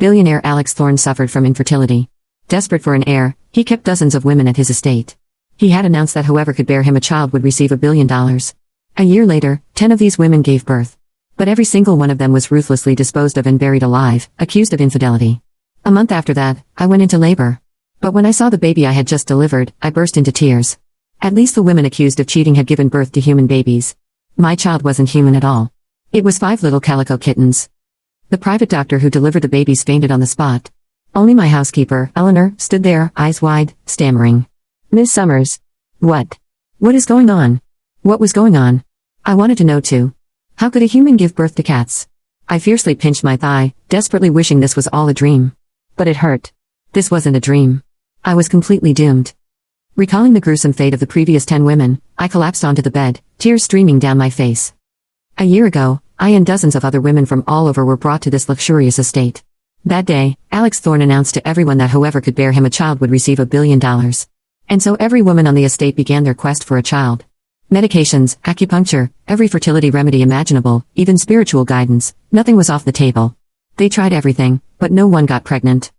Billionaire Alex Thorne suffered from infertility. Desperate for an heir, he kept dozens of women at his estate. He had announced that whoever could bear him a child would receive $1 billion. A year later, 10 of these women gave birth. But every single one of them was ruthlessly disposed of and buried alive, accused of infidelity. A month after that, I went into labor. But when I saw the baby I had just delivered, I burst into tears. At least the women accused of cheating had given birth to human babies. My child wasn't human at all. It was 5 little calico kittens. The private doctor who delivered the babies fainted on the spot. Only my housekeeper, Eleanor, stood there, eyes wide, stammering. "Miss Summers. What? What is going on? What was going on?" I wanted to know too. How could a human give birth to cats? I fiercely pinched my thigh, desperately wishing this was all a dream. But it hurt. This wasn't a dream. I was completely doomed. Recalling the gruesome fate of the previous 10 women, I collapsed onto the bed, tears streaming down my face. A year ago, I and dozens of other women from all over were brought to this luxurious estate. That day, Alex Thorne announced to everyone that whoever could bear him a child would receive $1 billion. And so every woman on the estate began their quest for a child. Medications, acupuncture, every fertility remedy imaginable, even spiritual guidance, nothing was off the table. They tried everything, but no one got pregnant.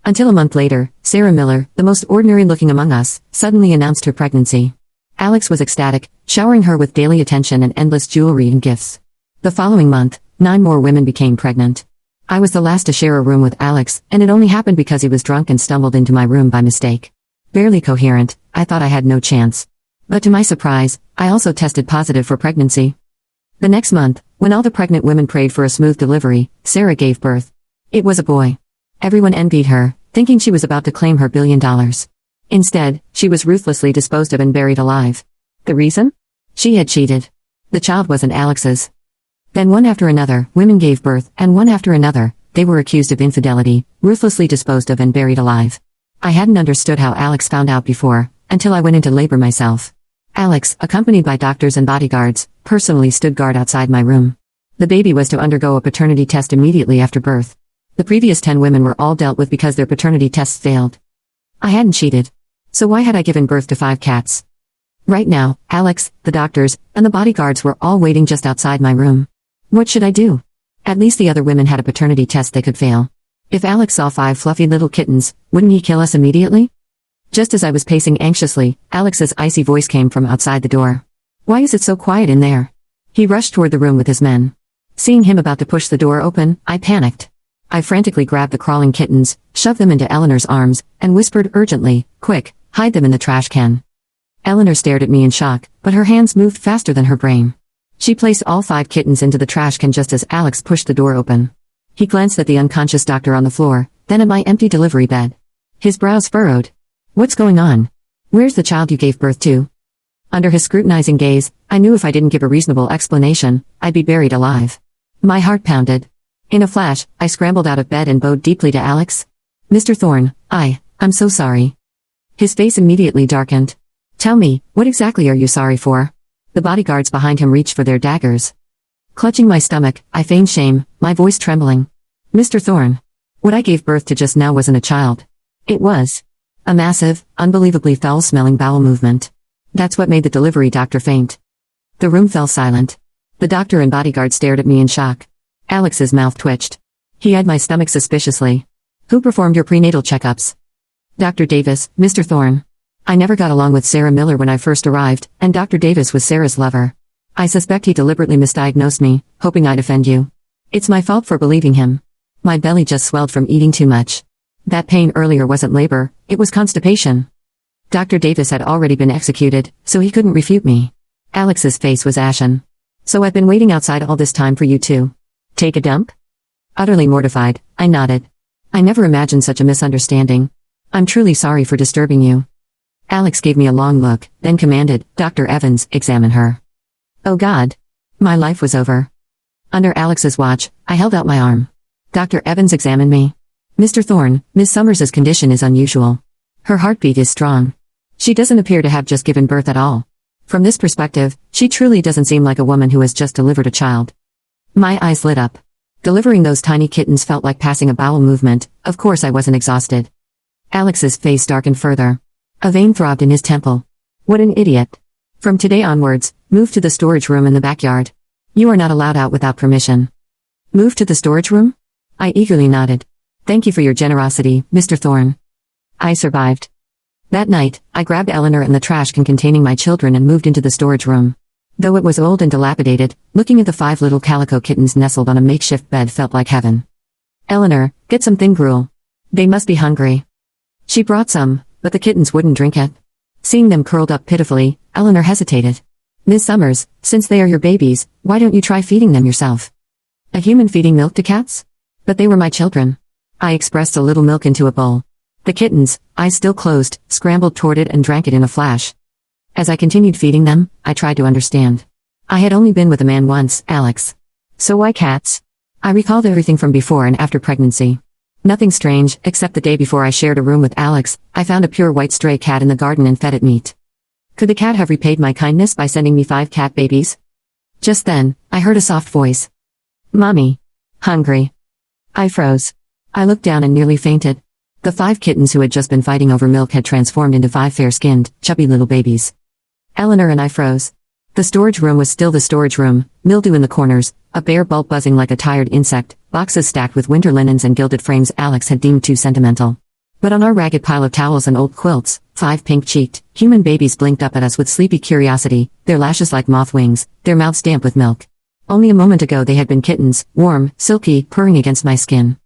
Until a month later, Sarah Miller, the most ordinary-looking among us, suddenly announced her pregnancy. Alex was ecstatic, showering her with daily attention and endless jewelry and gifts. The following month, 9 more women became pregnant. I was the last to share a room with Alex, and it only happened because he was drunk and stumbled into my room by mistake. Barely coherent, I thought I had no chance. But to my surprise, I also tested positive for pregnancy. The next month, when all the pregnant women prayed for a smooth delivery, Sarah gave birth. It was a boy. Everyone envied her, thinking she was about to claim her $1 billion. Instead, she was ruthlessly disposed of and buried alive. The reason? She had cheated. The child wasn't Alex's. Then one after another, women gave birth, and one after another, they were accused of infidelity, ruthlessly disposed of and buried alive. I hadn't understood how Alex found out before, until I went into labor myself. Alex, accompanied by doctors and bodyguards, personally stood guard outside my room. The baby was to undergo a paternity test immediately after birth. The previous 10 women were all dealt with because their paternity tests failed. I hadn't cheated. So why had I given birth to 5 cats? Right now, Alex, the doctors, and the bodyguards were all waiting just outside my room. What should I do? At least the other women had a paternity test they could fail. If Alex saw 5 fluffy little kittens, wouldn't he kill us immediately? Just as I was pacing anxiously, Alex's icy voice came from outside the door. "Why is it so quiet in there?" He rushed toward the room with his men. Seeing him about to push the door open, I panicked. I frantically grabbed the crawling kittens, shoved them into Eleanor's arms, and whispered urgently, "Quick, hide them in the trash can." Eleanor stared at me in shock, but her hands moved faster than her brain. She placed all 5 kittens into the trash can just as Alex pushed the door open. He glanced at the unconscious doctor on the floor, then at my empty delivery bed. His brows furrowed. "What's going on? Where's the child you gave birth to?" Under his scrutinizing gaze, I knew if I didn't give a reasonable explanation, I'd be buried alive. My heart pounded. In a flash, I scrambled out of bed and bowed deeply to Alex. "Mr. Thorne, I'm so sorry." His face immediately darkened. "Tell me, what exactly are you sorry for?" The bodyguards behind him reached for their daggers. Clutching my stomach, I feigned shame, my voice trembling. "Mr. Thorne, what I gave birth to just now wasn't a child. It was a massive, unbelievably foul-smelling bowel movement. That's what made the delivery doctor faint." The room fell silent. The doctor and bodyguard stared at me in shock. Alex's mouth twitched. He eyed my stomach suspiciously. "Who performed your prenatal checkups?" "Dr. Davis, Mr. Thorne. I never got along with Sarah Miller when I first arrived, and Dr. Davis was Sarah's lover. I suspect he deliberately misdiagnosed me, hoping I'd offend you. It's my fault for believing him. My belly just swelled from eating too much. That pain earlier wasn't labor, it was constipation." Dr. Davis had already been executed, so he couldn't refute me. Alex's face was ashen. "So I've been waiting outside all this time for you to take a dump?" Utterly mortified, I nodded. "I never imagined such a misunderstanding. I'm truly sorry for disturbing you." Alex gave me a long look, then commanded, "Dr. Evans, examine her." Oh God. My life was over. Under Alex's watch, I held out my arm. Dr. Evans examined me. "Mr. Thorne, Miss Summers's condition is unusual. Her heartbeat is strong. She doesn't appear to have just given birth at all. From this perspective, she truly doesn't seem like a woman who has just delivered a child." My eyes lit up. Delivering those tiny kittens felt like passing a bowel movement. Of course I wasn't exhausted. Alex's face darkened further. A vein throbbed in his temple. "What an idiot. From today onwards, move to the storage room in the backyard. You are not allowed out without permission." "Move to the storage room?" I eagerly nodded. Thank you for your generosity, Mr. Thorne. I survived. That night, I grabbed Eleanor and the trash can containing my children and moved into the storage room. Though it was old and dilapidated, looking at the 5 little calico kittens nestled on a makeshift bed felt like heaven. Eleanor, get some thin gruel. They must be hungry. She brought some, but the kittens wouldn't drink it. Seeing them curled up pitifully, Eleanor hesitated. Miss Summers, since they are your babies, why don't you try feeding them yourself? A human feeding milk to cats? But they were my children. I expressed a little milk into a bowl. The kittens, eyes still closed, scrambled toward it and drank it in a flash. As I continued feeding them, I tried to understand. I had only been with a man once, Alex. So why cats? I recalled everything from before and after pregnancy. Nothing strange, except the day before I shared a room with Alex, I found a pure white stray cat in the garden and fed it meat. Could the cat have repaid my kindness by sending me 5 cat babies? Just then, I heard a soft voice. Mommy. Hungry. I froze. I looked down and nearly fainted. The 5 kittens who had just been fighting over milk had transformed into 5 fair-skinned, chubby little babies. Eleanor and I froze. The storage room was still the storage room, mildew in the corners, a bare bulb buzzing like a tired insect, boxes stacked with winter linens and gilded frames Alex had deemed too sentimental. But on our ragged pile of towels and old quilts, 5 pink-cheeked, human babies blinked up at us with sleepy curiosity, their lashes like moth wings, their mouths damp with milk. Only a moment ago they had been kittens, warm, silky, purring against my skin.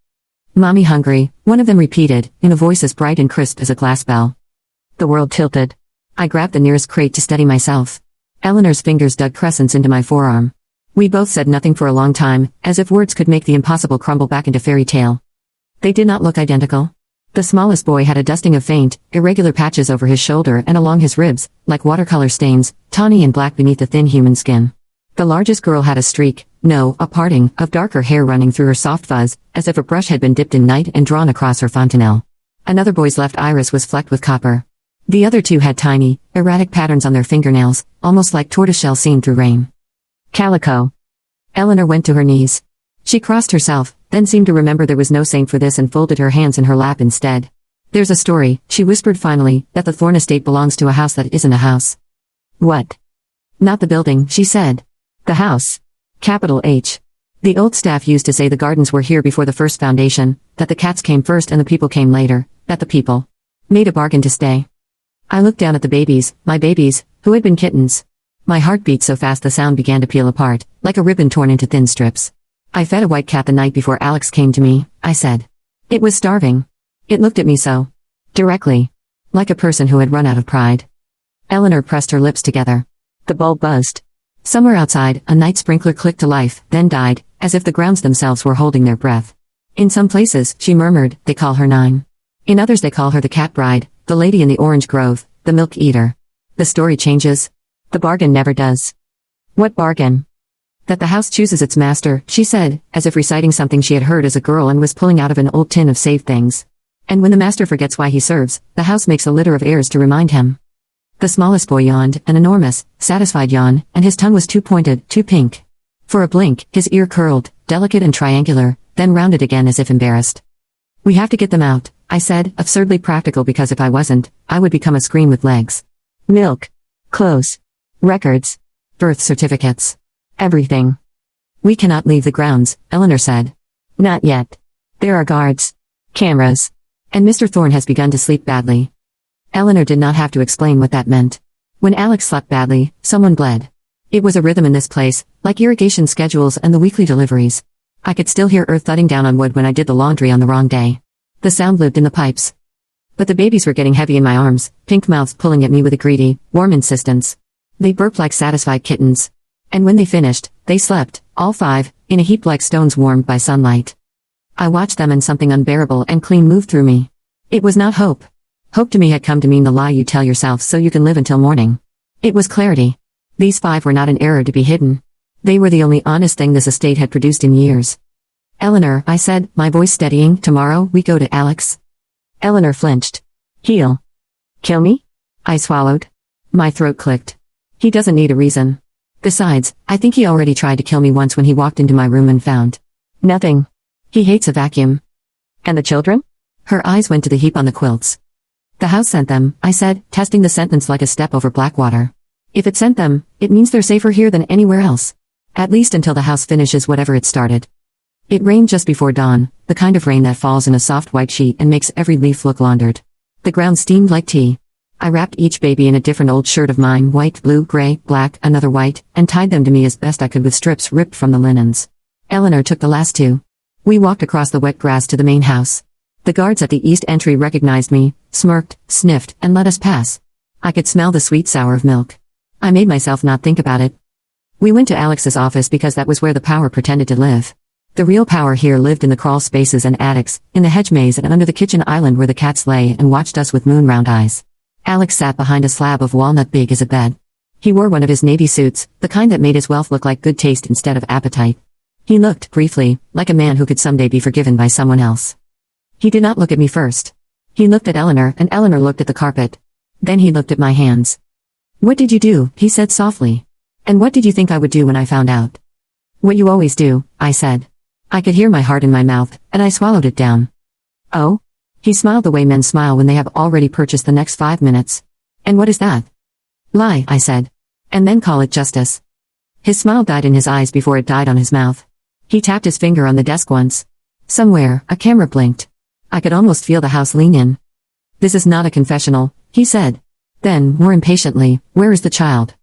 Mommy hungry, one of them repeated, in a voice as bright and crisp as a glass bell. The world tilted. I grabbed the nearest crate to steady myself. Eleanor's fingers dug crescents into my forearm. We both said nothing for a long time, as if words could make the impossible crumble back into fairy tale. They did not look identical. The smallest boy had a dusting of faint, irregular patches over his shoulder and along his ribs, like watercolor stains, tawny and black beneath the thin human skin. The largest girl had a streak, no, a parting, of darker hair running through her soft fuzz, as if a brush had been dipped in night and drawn across her fontanelle. Another boy's left iris was flecked with copper. The other 2 had tiny, erratic patterns on their fingernails, almost like tortoiseshell seen through rain. Calico. Eleanor went to her knees. She crossed herself, then seemed to remember there was no saint for this and folded her hands in her lap instead. There's a story, she whispered finally, that the Thorne estate belongs to a house that isn't a house. What? Not the building, she said. The house. Capital H. The old staff used to say the gardens were here before the first foundation, that the cats came first and the people came later, that the people made a bargain to stay. I looked down at the babies, my babies, who had been kittens. My heart beat so fast the sound began to peel apart, like a ribbon torn into thin strips. I fed a white cat the night before Alex came to me, I said. It was starving. It looked at me so directly, like a person who had run out of pride. Eleanor pressed her lips together. The bulb buzzed. Somewhere outside, a night sprinkler clicked to life, then died, as if the grounds themselves were holding their breath. In some places, she murmured, they call her 9. In others they call her the cat bride, the lady in the orange grove, the milk eater. The story changes. The bargain never does. What bargain? That the house chooses its master, she said, as if reciting something she had heard as a girl and was pulling out of an old tin of saved things. And when the master forgets why he serves, the house makes a litter of heirs to remind him. The smallest boy yawned, an enormous, satisfied yawn, and his tongue was too pointed, too pink. For a blink, his ear curled, delicate and triangular, then rounded again as if embarrassed. We have to get them out, I said, absurdly practical because if I wasn't, I would become a screen with legs. Milk. Clothes. Records. Birth certificates. Everything. We cannot leave the grounds, Eleanor said. Not yet. There are guards. Cameras. And Mr. Thorne has begun to sleep badly. Eleanor did not have to explain what that meant. When Alex slept badly, someone bled. It was a rhythm in this place, like irrigation schedules and the weekly deliveries. I could still hear earth thudding down on wood when I did the laundry on the wrong day. The sound lived in the pipes. But the babies were getting heavy in my arms, pink mouths pulling at me with a greedy, warm insistence. They burped like satisfied kittens. And when they finished, they slept, all 5, in a heap like stones warmed by sunlight. I watched them and something unbearable and clean moved through me. It was not hope. Hope to me had come to mean the lie you tell yourself so you can live until morning. It was clarity. These 5 were not an error to be hidden. They were the only honest thing this estate had produced in years. Eleanor, I said, my voice steadying, tomorrow we go to Alex. Eleanor flinched. He'll kill me? I swallowed. My throat clicked. He doesn't need a reason. Besides, I think he already tried to kill me once when he walked into my room and found nothing. He hates a vacuum. And the children? Her eyes went to the heap on the quilts. The house sent them, I said, testing the sentence like a step over black water. If it sent them, it means they're safer here than anywhere else. At least until the house finishes whatever it started. It rained just before dawn, the kind of rain that falls in a soft white sheet and makes every leaf look laundered. The ground steamed like tea. I wrapped each baby in a different old shirt of mine, white, blue, gray, black, another white, and tied them to me as best I could with strips ripped from the linens. Eleanor took the last two. We walked across the wet grass to the main house. The guards at the east entry recognized me, smirked, sniffed, and let us pass. I could smell the sweet sour of milk. I made myself not think about it. We went to Alex's office because that was where the power pretended to live. The real power here lived in the crawl spaces and attics, in the hedge maze and under the kitchen island where the cats lay and watched us with moon-round eyes. Alex sat behind a slab of walnut big as a bed. He wore one of his navy suits, the kind that made his wealth look like good taste instead of appetite. He looked, briefly, like a man who could someday be forgiven by someone else. He did not look at me first. He looked at Eleanor, and Eleanor looked at the carpet. Then he looked at my hands. "What did you do?" he said softly. "And what did you think I would do when I found out?" "What you always do," I said. I could hear my heart in my mouth, and I swallowed it down. "Oh?" He smiled the way men smile when they have already purchased the next 5 minutes. "And what is that?" "Lie," I said. "And then call it justice." His smile died in his eyes before it died on his mouth. He tapped his finger on the desk once. Somewhere, a camera blinked. I could almost feel the house lean in. "This is not a confessional," he said. Then, more impatiently, "Where is the child?"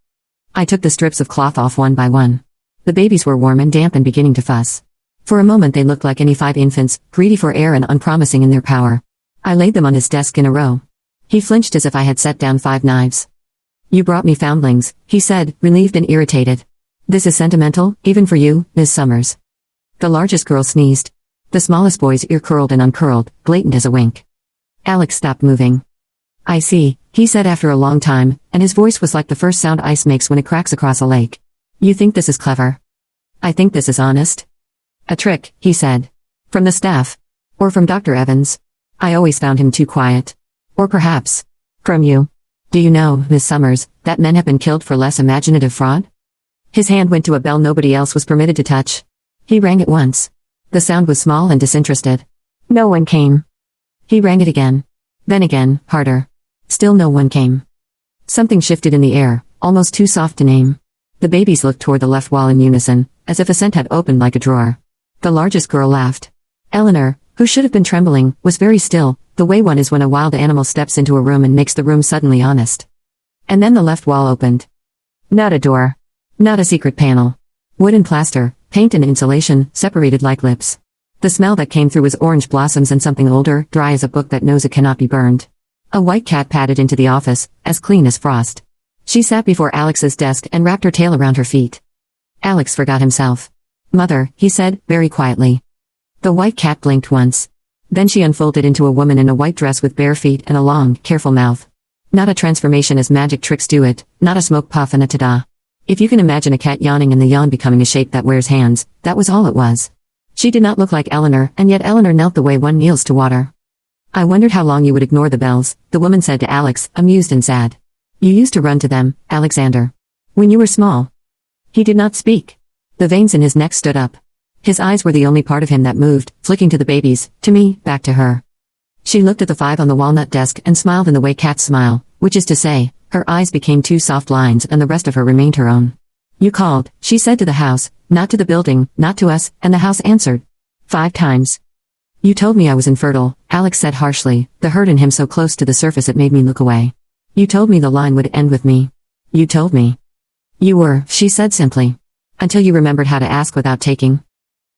I took the strips of cloth off one by one. The babies were warm and damp and beginning to fuss. For a moment they looked like any 5 infants, greedy for air and unpromising in their power. I laid them on his desk in a row. He flinched as if I had set down 5 knives. "You brought me foundlings," he said, relieved and irritated. "This is sentimental, even for you, Miss Summers." The largest girl sneezed. The smallest boy's ear curled and uncurled, blatant as a wink. Alex stopped moving. "I see," he said after a long time, and his voice was like the first sound ice makes when it cracks across a lake. "You think this is clever?" "I think this is honest." "A trick," he said. "From the staff. Or from Dr. Evans. I always found him too quiet. Or perhaps from you. Do you know, Miss Summers, that men have been killed for less imaginative fraud?" His hand went to a bell nobody else was permitted to touch. He rang it once. The sound was small and disinterested. No one came. He rang it again. Then again, harder. Still no one came. Something shifted in the air, almost too soft to name. The babies looked toward the left wall in unison, as if a scent had opened like a drawer. The largest girl laughed. Eleanor, who should have been trembling, was very still, the way one is when a wild animal steps into a room and makes the room suddenly honest. And then the left wall opened. Not a door. Not a secret panel. Wood and plaster, paint and insulation, separated like lips. The smell that came through was orange blossoms and something older, dry as a book that knows it cannot be burned. A white cat padded into the office, as clean as frost. She sat before Alex's desk and wrapped her tail around her feet. Alex forgot himself. "Mother," he said, very quietly. The white cat blinked once. Then she unfolded into a woman in a white dress with bare feet and a long, careful mouth. Not a transformation as magic tricks do it, not a smoke puff and a ta-da. If you can imagine a cat yawning and the yawn becoming a shape that wears hands, that was all it was. She did not look like Eleanor, and yet Eleanor knelt the way one kneels to water. "I wondered how long you would ignore the bells," the woman said to Alex, amused and sad. "You used to run to them, Alexander. When you were small." He did not speak. The veins in his neck stood up. His eyes were the only part of him that moved, flicking to the babies, to me, back to her. She looked at the 5 on the walnut desk and smiled in the way cats smile, which is to say, her eyes became 2 soft lines and the rest of her remained her own. "You called," she said to the house, "not to the building, not to us," and the house answered. 5 times. "You told me I was infertile," Alex said harshly, the hurt in him so close to the surface it made me look away. "You told me the line would end with me. You told me." "You were," she said simply. "Until you remembered how to ask without taking."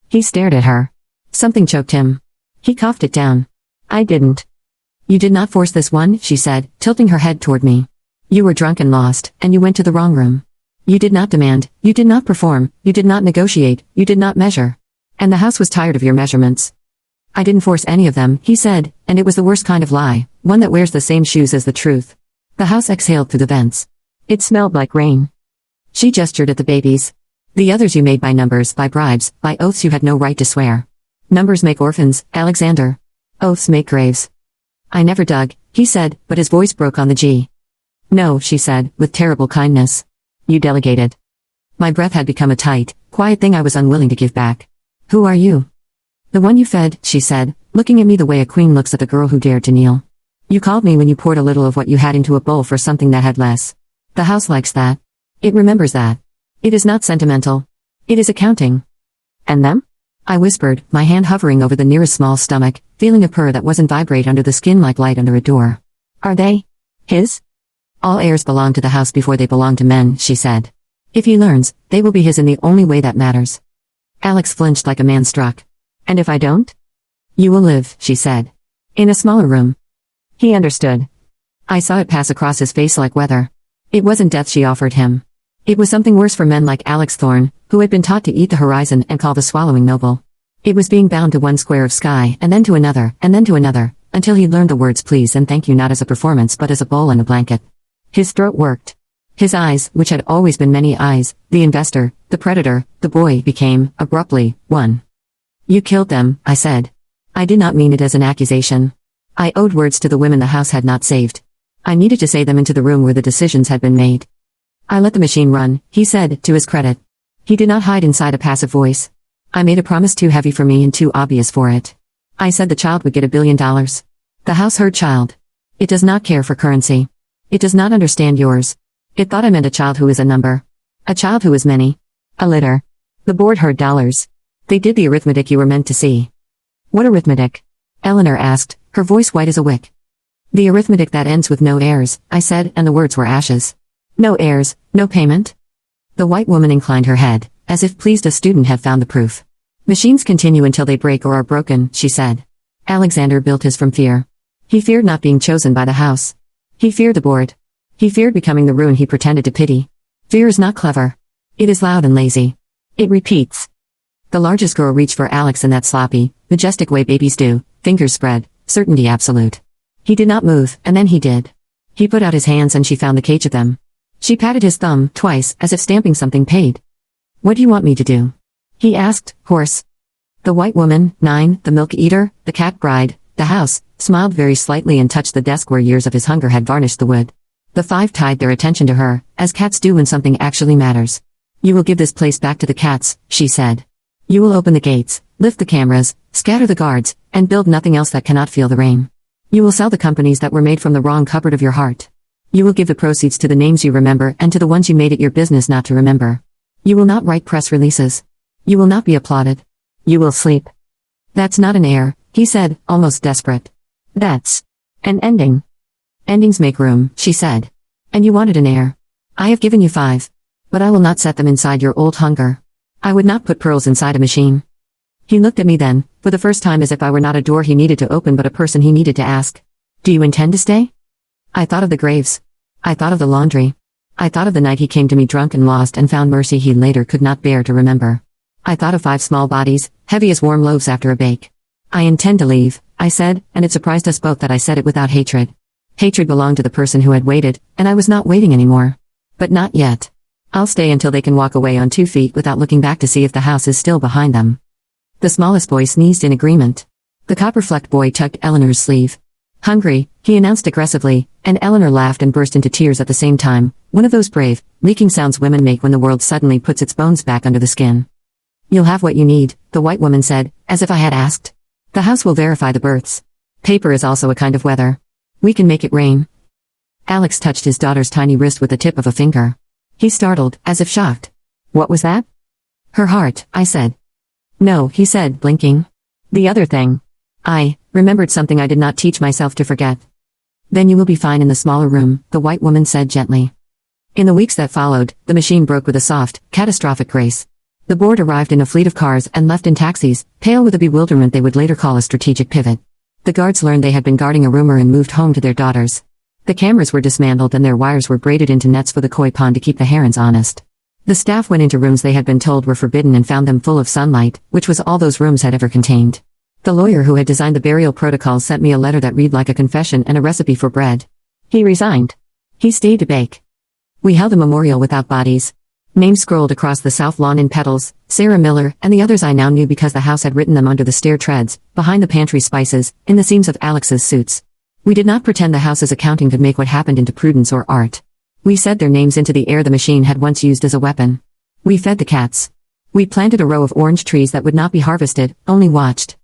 He stared at her. Something choked him. He coughed it down. "I didn't." "You did not force this one," she said, tilting her head toward me. "You were drunk and lost, and you went to the wrong room. You did not demand, you did not perform, you did not negotiate, you did not measure. And the house was tired of your measurements." "I didn't force any of them," he said, and it was the worst kind of lie, one that wears the same shoes as the truth. The house exhaled through the vents. It smelled like rain. She gestured at the babies. "The others you made by numbers, by bribes, by oaths you had no right to swear. Numbers make orphans, Alexander. Oaths make graves." "I never dug," he said, but his voice broke on the G. "No," she said, with terrible kindness. "You delegated." My breath had become a tight, quiet thing I was unwilling to give back. "Who are you?" "The one you fed," she said, looking at me the way a queen looks at the girl who dared to kneel. "You called me when you poured a little of what you had into a bowl for something that had less. The house likes that. It remembers that. It is not sentimental. It is accounting." "And them?" I whispered, my hand hovering over the nearest small stomach, feeling a purr that wasn't vibrate under the skin like light under a door. Are they his? All heirs belong to the house before they belong to men, she said. If he learns, they will be his in the only way that matters. Alex flinched like a man struck. And if I don't? You will live, she said. In a smaller room. He understood. I saw it pass across his face like weather. It wasn't death she offered him. It was something worse for men like Alex Thorne, who had been taught to eat the horizon and call the swallowing noble. It was being bound to one square of sky and then to another, until he learned the words please and thank you not as a performance but as a bowl and a blanket. His throat worked. His eyes, which had always been many eyes, the investor, the predator, the boy, became, abruptly, one. You killed them, I said. I did not mean it as an accusation. I owed words to the women the house had not saved. I needed to say them into the room where the decisions had been made. I let the machine run, he said, to his credit. He did not hide inside a passive voice. I made a promise too heavy for me and too obvious for it. I said the child would get $1 billion. The house heard child. It does not care for currency. It does not understand yours. It thought I meant a child who is a number. A child who is many. A litter. The board heard dollars. They did the arithmetic you were meant to see. What arithmetic? Eleanor asked, her voice white as a wick. The arithmetic that ends with no heirs, I said, and the words were ashes. No heirs, no payment? The white woman inclined her head, as if pleased a student had found the proof. Machines continue until they break or are broken, she said. Alexander built his from fear. He feared not being chosen by the house. He feared the board. He feared becoming the ruin he pretended to pity. Fear is not clever. It is loud and lazy. It repeats. The largest girl reached for Alex in that sloppy, majestic way babies do, fingers spread, certainty absolute. He did not move, and then he did. He put out his hands and she found the cage of them. She patted his thumb, twice, as if stamping something paid. What do you want me to do? He asked, hoarse. The white woman, 9, the milk eater, the cat bride, the house, smiled very slightly and touched the desk where years of his hunger had varnished the wood. The 5 tied their attention to her, as cats do when something actually matters. You will give this place back to the cats, she said. You will open the gates, lift the cameras, scatter the guards, and build nothing else that cannot feel the rain. You will sell the companies that were made from the wrong cupboard of your heart. You will give the proceeds to the names you remember and to the ones you made it your business not to remember. You will not write press releases. You will not be applauded. You will sleep. That's not an heir, he said, almost desperate. That's an ending. Endings make room, she said. And you wanted an heir. I have given you 5. But I will not set them inside your old hunger. I would not put pearls inside a machine. He looked at me then, for the first time as if I were not a door he needed to open but a person he needed to ask. Do you intend to stay? I thought of the graves. I thought of the laundry. I thought of the night he came to me drunk and lost and found mercy he later could not bear to remember. I thought of 5 small bodies, heavy as warm loaves after a bake. I intend to leave, I said, and it surprised us both that I said it without hatred. Hatred belonged to the person who had waited, and I was not waiting anymore. But not yet. I'll stay until they can walk away on 2 feet without looking back to see if the house is still behind them. The smallest boy sneezed in agreement. The copper-flecked boy tugged Eleanor's sleeve. Hungry, he announced aggressively, and Eleanor laughed and burst into tears at the same time, one of those brave, leaking sounds women make when the world suddenly puts its bones back under the skin. You'll have what you need, the white woman said, as if I had asked. The house will verify the births. Paper is also a kind of weather. We can make it rain. Alex touched his daughter's tiny wrist with the tip of a finger. He startled, as if shocked. What was that? Her heart, I said. No, he said, blinking. The other thing. I remembered something I did not teach myself to forget. Then you will be fine in the smaller room, the white woman said gently. In the weeks that followed, the machine broke with a soft, catastrophic grace. The board arrived in a fleet of cars and left in taxis, pale with a bewilderment they would later call a strategic pivot. The guards learned they had been guarding a rumor and moved home to their daughters. The cameras were dismantled and their wires were braided into nets for the koi pond to keep the herons honest. The staff went into rooms they had been told were forbidden and found them full of sunlight, which was all those rooms had ever contained. The lawyer who had designed the burial protocols sent me a letter that read like a confession and a recipe for bread. He resigned. He stayed to bake. We held a memorial without bodies. Names scrolled across the south lawn in petals, Sarah Miller, and the others I now knew because the house had written them under the stair treads, behind the pantry spices, in the seams of Alex's suits. We did not pretend the house's accounting could make what happened into prudence or art. We said their names into the air the machine had once used as a weapon. We fed the cats. We planted a row of orange trees that would not be harvested, only watched.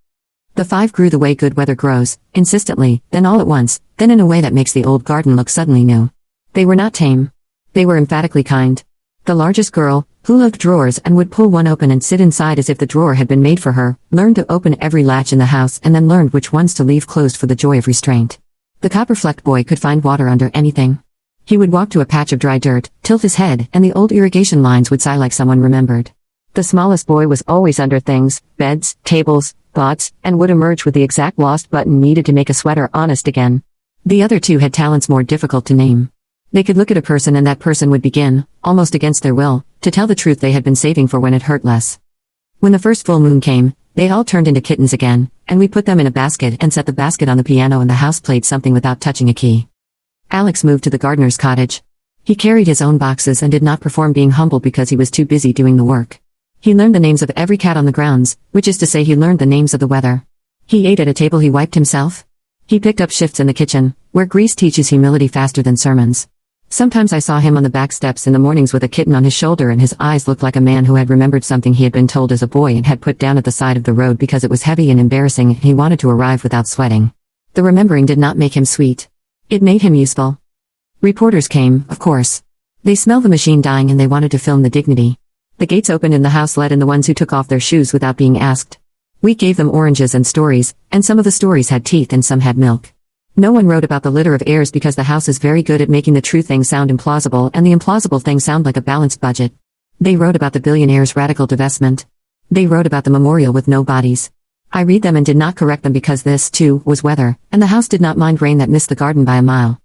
The 5 grew the way good weather grows, insistently, then all at once, then in a way that makes the old garden look suddenly new. They were not tame. They were emphatically kind. The largest girl, who loved drawers and would pull one open and sit inside as if the drawer had been made for her, learned to open every latch in the house and then learned which ones to leave closed for the joy of restraint. The copper-flecked boy could find water under anything. He would walk to a patch of dry dirt, tilt his head, and the old irrigation lines would sigh like someone remembered. The smallest boy was always under things, beds, tables, thoughts, and would emerge with the exact lost button needed to make a sweater honest again. The other two had talents more difficult to name. They could look at a person and that person would begin, almost against their will, to tell the truth they had been saving for when it hurt less. When the first full moon came, they all turned into kittens again, and we put them in a basket and set the basket on the piano and the house played something without touching a key. Alex moved to the gardener's cottage. He carried his own boxes and did not perform being humble because he was too busy doing the work. He learned the names of every cat on the grounds, which is to say he learned the names of the weather. He ate at a table he wiped himself. He picked up shifts in the kitchen, where grease teaches humility faster than sermons. Sometimes I saw him on the back steps in the mornings with a kitten on his shoulder and his eyes looked like a man who had remembered something he had been told as a boy and had put down at the side of the road because it was heavy and embarrassing and he wanted to arrive without sweating. The remembering did not make him sweet. It made him useful. Reporters came, of course. They smelled the machine dying and they wanted to film the dignity. The gates opened and the house let in the ones who took off their shoes without being asked. We gave them oranges and stories, and some of the stories had teeth and some had milk. No one wrote about the litter of heirs because the house is very good at making the true thing sound implausible and the implausible thing sound like a balanced budget. They wrote about the billionaire's radical divestment. They wrote about the memorial with no bodies. I read them and did not correct them because this, too, was weather, and the house did not mind rain that missed the garden by a mile.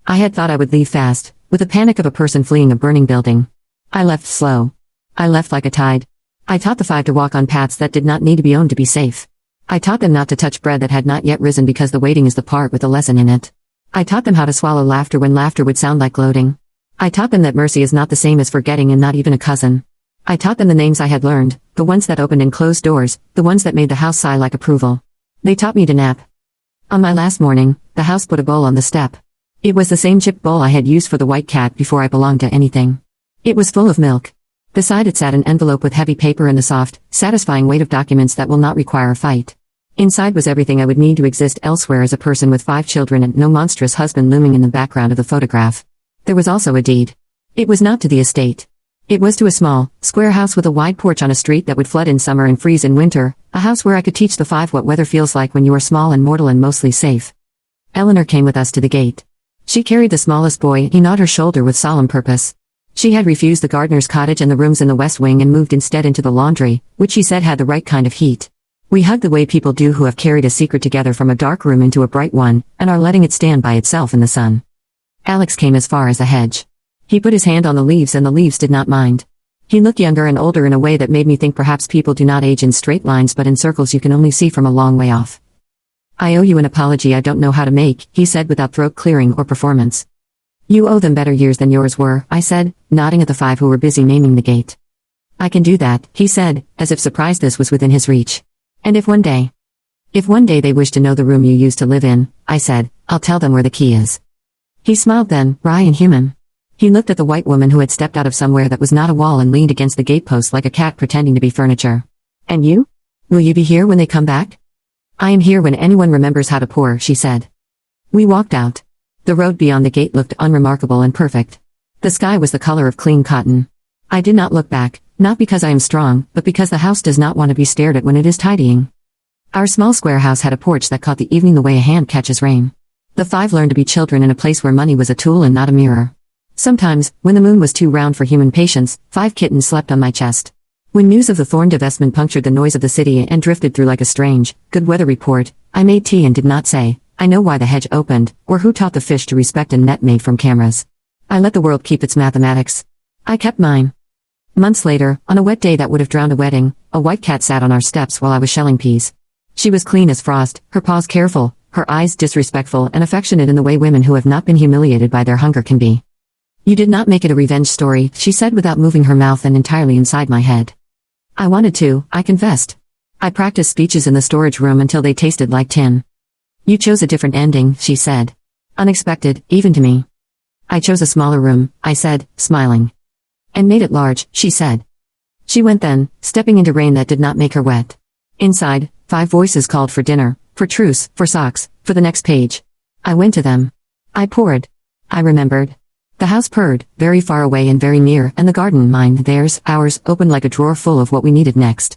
I had thought I would leave fast, with the panic of a person fleeing a burning building. I left slow. I left like a tide. I taught the 5 to walk on paths that did not need to be owned to be safe. I taught them not to touch bread that had not yet risen because the waiting is the part with the lesson in it. I taught them how to swallow laughter when laughter would sound like gloating. I taught them that mercy is not the same as forgetting and not even a cousin. I taught them the names I had learned, the ones that opened and closed doors, the ones that made the house sigh like approval. They taught me to nap. On my last morning, the house put a bowl on the step. It was the same chipped bowl I had used for the white cat before I belonged to anything. It was full of milk. Beside it sat an envelope with heavy paper and the soft, satisfying weight of documents that will not require a fight. Inside was everything I would need to exist elsewhere as a person with 5 children and no monstrous husband looming in the background of the photograph. There was also a deed. It was not to the estate. It was to a small, square house with a wide porch on a street that would flood in summer and freeze in winter, a house where I could teach the 5 what weather feels like when you are small and mortal and mostly safe. Eleanor came with us to the gate. She carried the smallest boy, he gnawed her shoulder with solemn purpose. She had refused the gardener's cottage and the rooms in the west wing and moved instead into the laundry, which she said had the right kind of heat. We hugged the way people do who have carried a secret together from a dark room into a bright one, and are letting it stand by itself in the sun. Alex came as far as the hedge. He put his hand on the leaves and the leaves did not mind. He looked younger and older in a way that made me think perhaps people do not age in straight lines but in circles you can only see from a long way off. I owe you an apology I don't know how to make, he said without throat clearing or performance. You owe them better years than yours were, I said, nodding at the 5 who were busy naming the gate. I can do that, he said, as if surprised this was within his reach. And if one day they wish to know the room you used to live in, I said, I'll tell them where the key is. He smiled then, wry and human. He looked at the white woman who had stepped out of somewhere that was not a wall and leaned against the gatepost like a cat pretending to be furniture. And you? Will you be here when they come back? I am here when anyone remembers how to pour, she said. We walked out. The road beyond the gate looked unremarkable and perfect. The sky was the color of clean cotton. I did not look back, not because I am strong, but because the house does not want to be stared at when it is tidying. Our small square house had a porch that caught the evening the way a hand catches rain. The 5 learned to be children in a place where money was a tool and not a mirror. Sometimes, when the moon was too round for human patience, 5 kittens slept on my chest. When news of the Thorn divestment punctured the noise of the city and drifted through like a strange, good weather report, I made tea and did not say, I know why the hedge opened, or who taught the fish to respect a net made from cameras. I let the world keep its mathematics. I kept mine. Months later, on a wet day that would have drowned a wedding, a white cat sat on our steps while I was shelling peas. She was clean as frost, her paws careful, her eyes disrespectful and affectionate in the way women who have not been humiliated by their hunger can be. You did not make it a revenge story, she said without moving her mouth and entirely inside my head. I wanted to, I confessed. I practiced speeches in the storage room until they tasted like tin. You chose a different ending, she said. Unexpected, even to me. I chose a smaller room, I said, smiling. And made it large, she said. She went then, stepping into rain that did not make her wet. Inside, 5 voices called for dinner, for truce, for socks, for the next page. I went to them. I poured. I remembered. The house purred, very far away and very near, and the garden, mine, theirs, ours, opened like a drawer full of what we needed next.